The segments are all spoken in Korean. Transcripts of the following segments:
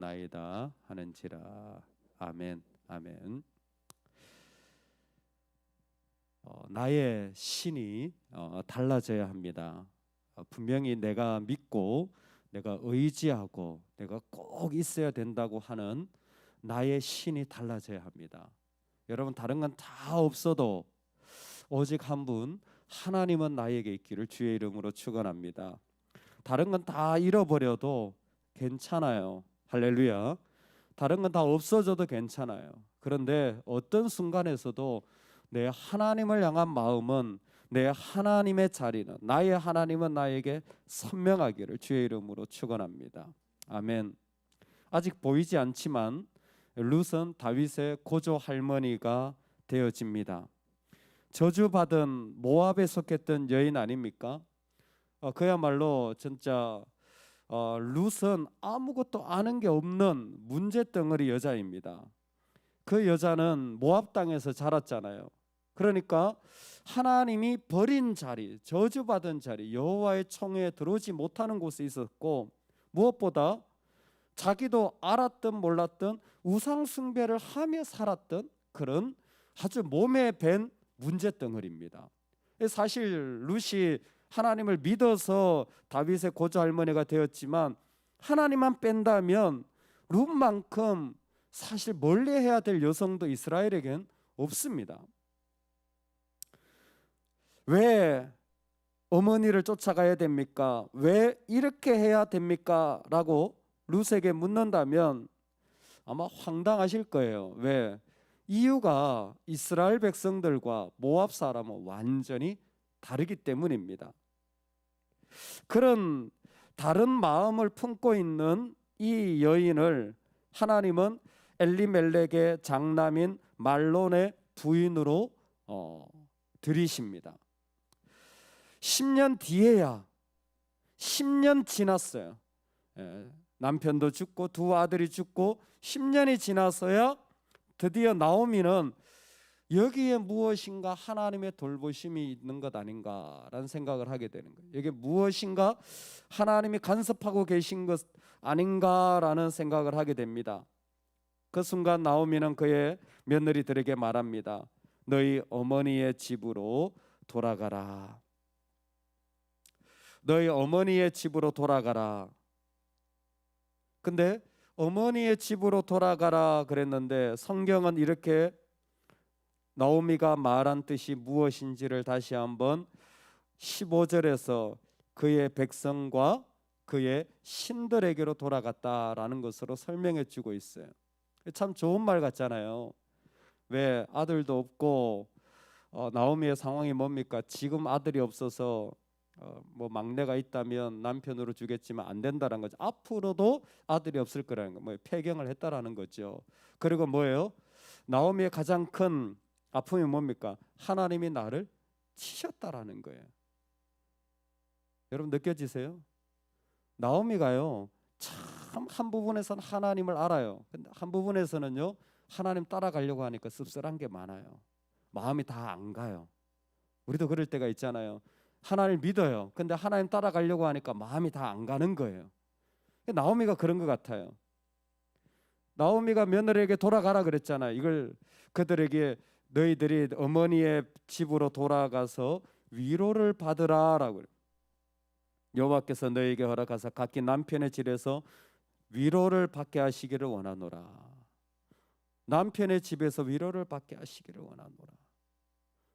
나이다 하는지라. 아멘. 아멘. 나의 신이 달라져야 합니다. 분명히 내가 믿고 내가 의지하고 내가 꼭 있어야 된다고 하는 나의 신이 달라져야 합니다. 여러분, 다른 건 다 없어도 오직 한 분 하나님은 나에게 있기를 주의 이름으로 축원합니다. 다른 건 다 잃어버려도 괜찮아요. 할렐루야. 다른 건 다 없어져도 괜찮아요. 그런데 어떤 순간에서도 내 하나님을 향한 마음은, 내 하나님의 자리는, 나의 하나님은 나에게 선명하기를 주의 이름으로 축원합니다. 아멘. 아직 보이지 않지만 룻은 다윗의 고조 할머니가 되어집니다. 저주받은 모압에 속했던 여인 아닙니까? 그야말로 진짜 룻은 아무것도 아는 게 없는 문제덩어리 여자입니다. 그 여자는 모압 땅에서 자랐잖아요. 그러니까 하나님이 버린 자리, 저주받은 자리, 여호와의 총회에 들어오지 못하는 곳에 있었고, 무엇보다 자기도 알았든 몰랐든 우상 숭배를 하며 살았던 그런 아주 몸에 밴 문제덩어리입니다. 사실 룻이 하나님을 믿어서 다윗의 고조 할머니가 되었지만, 하나님만 뺀다면 룻만큼 사실 멀리해야 될 여성도 이스라엘에겐 없습니다. 왜 어머니를 쫓아가야 됩니까? 왜 이렇게 해야 됩니까? 라고 룻에게 묻는다면 아마 황당하실 거예요. 왜? 이유가 이스라엘 백성들과 모압 사람은 완전히 다르기 때문입니다. 그런 다른 마음을 품고 있는 이 여인을 하나님은 엘리멜렉의 장남인 말론의 부인으로 들이십니다. 10년 뒤에야, 10년 지났어요. 남편도 죽고 두 아들이 죽고 10년이 지나서야 드디어 나오미는 여기에 무엇인가 하나님의 돌보심이 있는 것 아닌가라는 생각을 하게 되는 거예요. 여기에 무엇인가 하나님이 간섭하고 계신 것 아닌가라는 생각을 하게 됩니다. 그 순간 나오미는 그의 며느리들에게 말합니다. 너희 어머니의 집으로 돌아가라. 너희 어머니의 집으로 돌아가라. 근데 어머니의 집으로 돌아가라 그랬는데 성경은 이렇게 나오미가 말한 뜻이 무엇인지를 다시 한번 15절에서 그의 백성과 그의 신들에게로 돌아갔다라는 것으로 설명해 주고 있어요. 참 좋은 말 같잖아요. 왜 아들도 없고 나오미의 상황이 뭡니까? 지금 아들이 없어서 뭐 막내가 있다면 남편으로 주겠지만 안 된다는 거죠. 앞으로도 아들이 없을 거라는 거, 뭐 폐경을 했다라는 거죠. 그리고 뭐예요? 나오미의 가장 큰 아픔이 뭡니까? 하나님이 나를 치셨다라는 거예요. 여러분 느껴지세요? 나오미가요, 참 한 부분에서는 하나님을 알아요. 근데 한 부분에서는요, 하나님 따라가려고 하니까 씁쓸한 게 많아요. 마음이 다 안 가요. 우리도 그럴 때가 있잖아요. 하나님 믿어요. 근데 하나님 따라가려고 하니까 마음이 다 안 가는 거예요. 나오미가 그런 것 같아요. 나오미가 며느리에게 돌아가라 그랬잖아요. 이걸 그들에게 너희들이 어머니의 집으로 돌아가서 위로를 받으라라고. 여호와께서 너희에게 허락하사 각기 남편의 집에서 위로를 받게 하시기를 원하노라. 남편의 집에서 위로를 받게 하시기를 원하노라.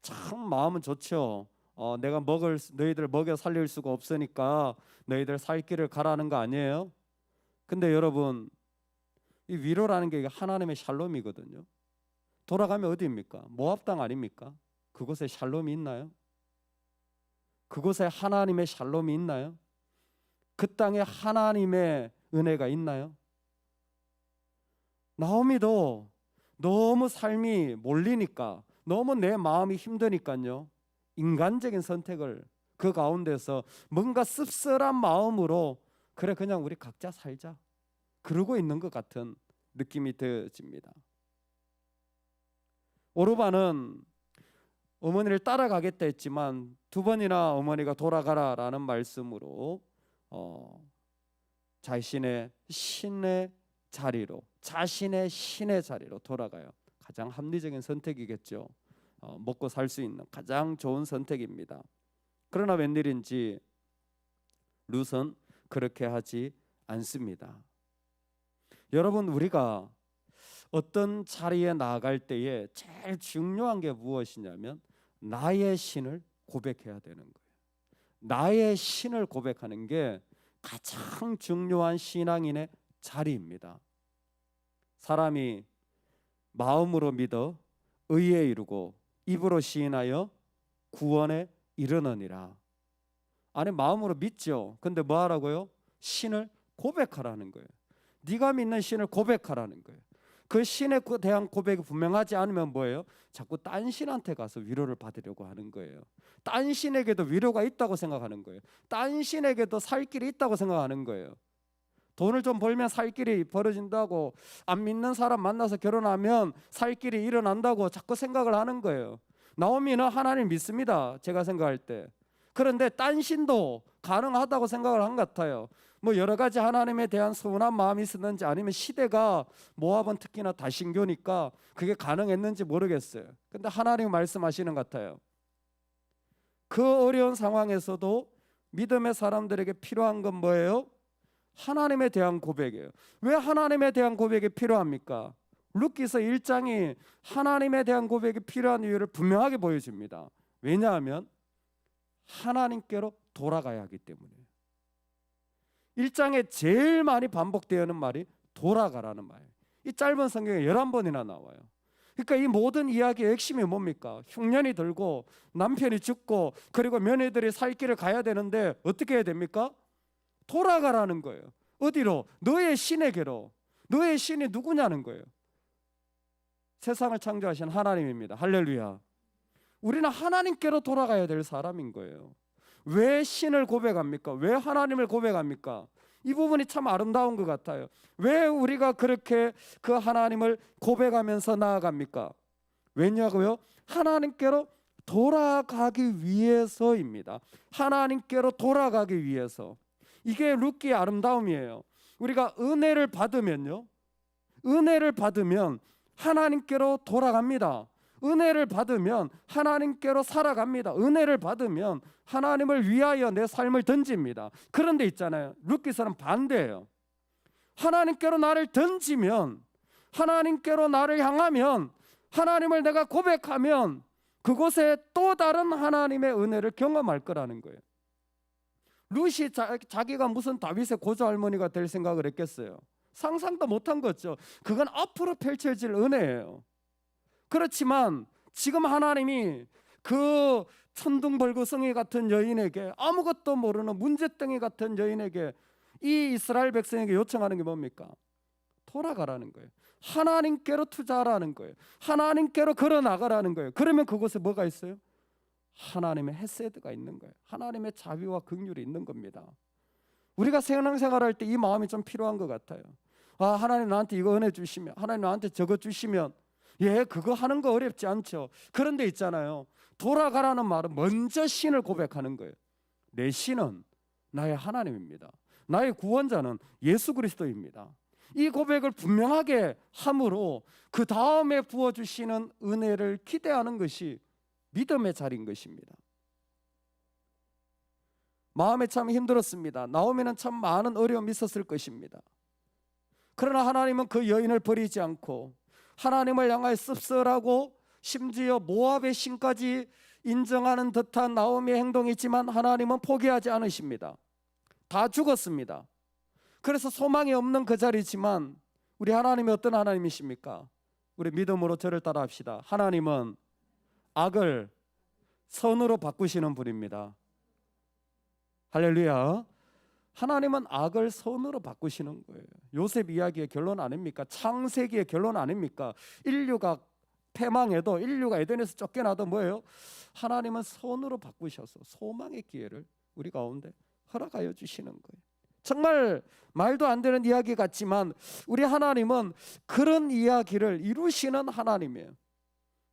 참 마음은 좋죠. 내가 너희들 먹여 살릴 수가 없으니까 너희들 살 길을 가라는 거 아니에요? 근데 여러분, 이 위로라는 게 하나님의 샬롬이거든요. 돌아가면 어디입니까? 모압 땅 아닙니까? 그곳에 샬롬이 있나요? 그곳에 하나님의 샬롬이 있나요? 그 땅에 하나님의 은혜가 있나요? 나오미도 너무 삶이 몰리니까, 너무 내 마음이 힘드니까요, 인간적인 선택을 그 가운데서 뭔가 씁쓸한 마음으로 그래 그냥 우리 각자 살자 그러고 있는 것 같은 느낌이 들어집니다. 오르반은 어머니를 따라가겠다 했지만 두 번이나 어머니가 돌아가라라는 말씀으로 자신의 신의 자리로, 자신의 신의 자리로 돌아가요. 가장 합리적인 선택이겠죠. 먹고 살 수 있는 가장 좋은 선택입니다. 그러나 웬일인지 룻은 그렇게 하지 않습니다. 여러분, 우리가 어떤 자리에 나아갈 때에 제일 중요한 게 무엇이냐면 나의 신을 고백해야 되는 거예요. 나의 신을 고백하는 게 가장 중요한 신앙인의 자리입니다. 사람이 마음으로 믿어 의에 이르고 입으로 시인하여 구원에 이르느니라. 아니, 마음으로 믿죠. 근데 뭐 하라고요? 신을 고백하라는 거예요. 네가 믿는 신을 고백하라는 거예요. 그 신에 대한 고백이 분명하지 않으면 뭐예요? 자꾸 딴 신한테 가서 위로를 받으려고 하는 거예요. 딴 신에게도 위로가 있다고 생각하는 거예요. 딴 신에게도 살 길이 있다고 생각하는 거예요. 돈을 좀 벌면 살 길이 벌어진다고, 안 믿는 사람 만나서 결혼하면 살 길이 일어난다고 자꾸 생각을 하는 거예요. 나오미는 하나님 믿습니다, 제가 생각할 때. 그런데 딴 신도 가능하다고 생각을 한 것 같아요. 뭐 여러 가지 하나님에 대한 서운한 마음이 있었는지, 아니면 시대가 모압은 특히나 다신교니까 그게 가능했는지 모르겠어요. 근데 하나님 말씀하시는 것 같아요. 그 어려운 상황에서도 믿음의 사람들에게 필요한 건 뭐예요? 하나님에 대한 고백이에요. 왜 하나님에 대한 고백이 필요합니까? 룻기서 1장이 하나님에 대한 고백이 필요한 이유를 분명하게 보여줍니다. 왜냐하면 하나님께로 돌아가야 하기 때문이에요. 1장에 제일 많이 반복되는 말이 돌아가라는 말이에요. 이 짧은 성경에 11번이나 나와요. 그러니까 이 모든 이야기의 핵심이 뭡니까? 흉년이 들고 남편이 죽고 그리고 며느리들이 살 길을 가야 되는데 어떻게 해야 됩니까? 돌아가라는 거예요. 어디로? 너의 신에게로. 너의 신이 누구냐는 거예요. 세상을 창조하신 하나님입니다. 할렐루야. 우리는 하나님께로 돌아가야 될 사람인 거예요. 왜 신을 고백합니까? 왜 하나님을 고백합니까? 이 부분이 참 아름다운 것 같아요. 왜 우리가 그렇게 그 하나님을 고백하면서 나아갑니까? 왜냐고요? 하나님께로 돌아가기 위해서입니다. 하나님께로 돌아가기 위해서. 이게 룻기의 아름다움이에요. 우리가 은혜를 받으면요, 은혜를 받으면 하나님께로 돌아갑니다. 은혜를 받으면 하나님께로 살아갑니다. 은혜를 받으면 하나님을 위하여 내 삶을 던집니다. 그런데 있잖아요, 룻기서는 반대예요. 하나님께로 나를 던지면, 하나님께로 나를 향하면, 하나님을 내가 고백하면 그곳에 또 다른 하나님의 은혜를 경험할 거라는 거예요. 룻이 자기가 무슨 다윗의 고조할머니가 될 생각을 했겠어요? 상상도 못한 거죠. 그건 앞으로 펼쳐질 은혜예요. 그렇지만 지금 하나님이 그 천둥벌거성이 같은 여인에게, 아무것도 모르는 문제덩이 같은 여인에게, 이 이스라엘 백성에게 요청하는 게 뭡니까? 돌아가라는 거예요. 하나님께로 투자하라는 거예요. 하나님께로 걸어나가라는 거예요. 그러면 그곳에 뭐가 있어요? 하나님의 헤세드가 있는 거예요. 하나님의 자비와 긍휼이 있는 겁니다. 우리가 신앙생활할 때 이 마음이 좀 필요한 것 같아요. 아, 하나님 나한테 이거 은혜 주시면, 하나님 나한테 저거 주시면, 예, 그거 하는 거 어렵지 않죠. 그런데 있잖아요, 돌아가라는 말은 먼저 신을 고백하는 거예요. 내 신은 나의 하나님입니다. 나의 구원자는 예수 그리스도입니다. 이 고백을 분명하게 함으로 그 다음에 부어주시는 은혜를 기대하는 것이 믿음의 자리인 것입니다. 마음에 참 힘들었습니다. 나오미는 참 많은 어려움이 있었을 것입니다. 그러나 하나님은 그 여인을 버리지 않고 하나님을 향하여 씁쓸하고 심지어 모압의 신까지 인정하는 듯한 나오미의 행동이 있지만 하나님은 포기하지 않으십니다. 다 죽었습니다. 그래서 소망이 없는 그 자리지만 우리 하나님이 어떤 하나님이십니까? 우리 믿음으로 저를 따라합시다. 하나님은 악을 선으로 바꾸시는 분입니다. 할렐루야. 하나님은 악을 선으로 바꾸시는 거예요. 요셉 이야기의 결론 아닙니까? 창세기의 결론 아닙니까? 인류가 패망해도, 인류가 에덴에서 쫓겨나도 뭐예요? 하나님은 선으로 바꾸셔서 소망의 기회를 우리 가운데 허락하여 주시는 거예요. 정말 말도 안 되는 이야기 같지만 우리 하나님은 그런 이야기를 이루시는 하나님이에요.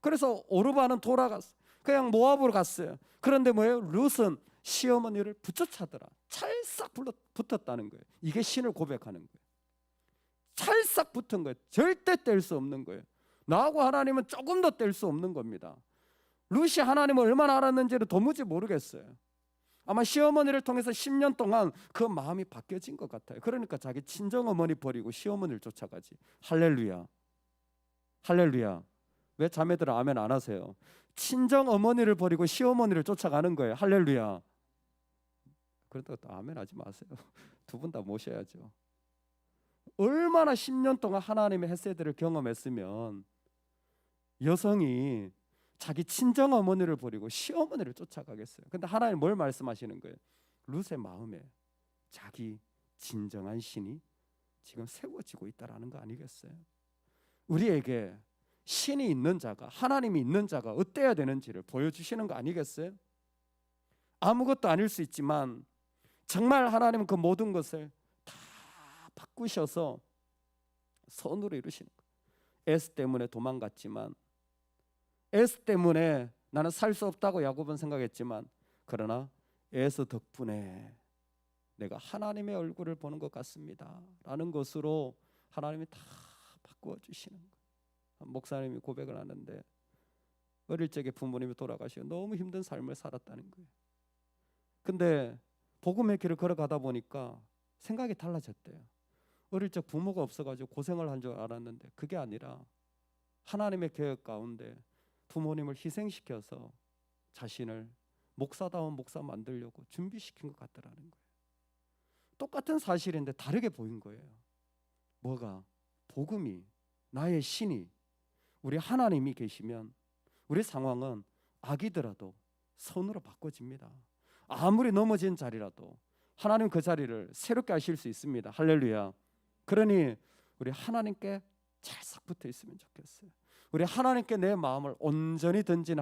그래서 오르바는 돌아갔어요. 그냥 모압으로 갔어요. 그런데 뭐예요? 룻은 시어머니를 붙여차더라. 찰싹 붙었다는 거예요. 이게 신을 고백하는 거예요. 찰싹 붙은 거예요. 절대 뗄 수 없는 거예요. 나하고 하나님은 조금 더 뗄 수 없는 겁니다. 룻이 하나님을 얼마나 알았는지를 도무지 모르겠어요. 아마 시어머니를 통해서 10년 동안 그 마음이 바뀌어진 것 같아요. 그러니까 자기 친정어머니 버리고 시어머니를 쫓아가지. 할렐루야. 할렐루야. 왜 자매들은 아멘 안 하세요? 친정어머니를 버리고 시어머니를 쫓아가는 거예요. 할렐루야. 그렇다고 또 아멘 하지 마세요. 두 분 다 모셔야죠. 얼마나 10년 동안 하나님의 헤세드를 경험했으면 여성이 자기 친정어머니를 버리고 시어머니를 쫓아가겠어요. 근데 하나님 뭘 말씀하시는 거예요? 룻의 마음에 자기 진정한 신이 지금 세워지고 있다라는 거 아니겠어요? 우리에게 신이 있는 자가, 하나님이 있는 자가 어때야 되는지를 보여주시는 거 아니겠어요? 아무것도 아닐 수 있지만 정말 하나님은 그 모든 것을 다 바꾸셔서 선으로 이루시는 거예요. 에스 때문에 도망갔지만, 에스 때문에 나는 살 수 없다고 야곱은 생각했지만, 그러나 에스 덕분에 내가 하나님의 얼굴을 보는 것 같습니다 라는 것으로 하나님이 다 바꾸어 주시는 거예요. 목사님이 고백을 하는데 어릴 적에 부모님이 돌아가시고 너무 힘든 삶을 살았다는 거예요. 근데 복음의 길을 걸어가다 보니까 생각이 달라졌대요. 어릴 적 부모가 없어가지고 고생을 한 줄 알았는데 그게 아니라 하나님의 계획 가운데 부모님을 희생시켜서 자신을 목사다운 목사 만들려고 준비시킨 것 같더라는 거예요. 똑같은 사실인데 다르게 보인 거예요. 뭐가? 복음이, 나의 신이, 우리 하나님이 계시면 우리 상황은 악이더라도 선으로 바꿔집니다. 아무리 넘어진 자리라도 하나님 그 자리를 새롭게 하실 수 있습니다. 할렐루야. 그러니 우리 하나님께 찰싹 붙어 있으면 좋겠어요. 우리 하나님께 내 마음을 온전히 던지는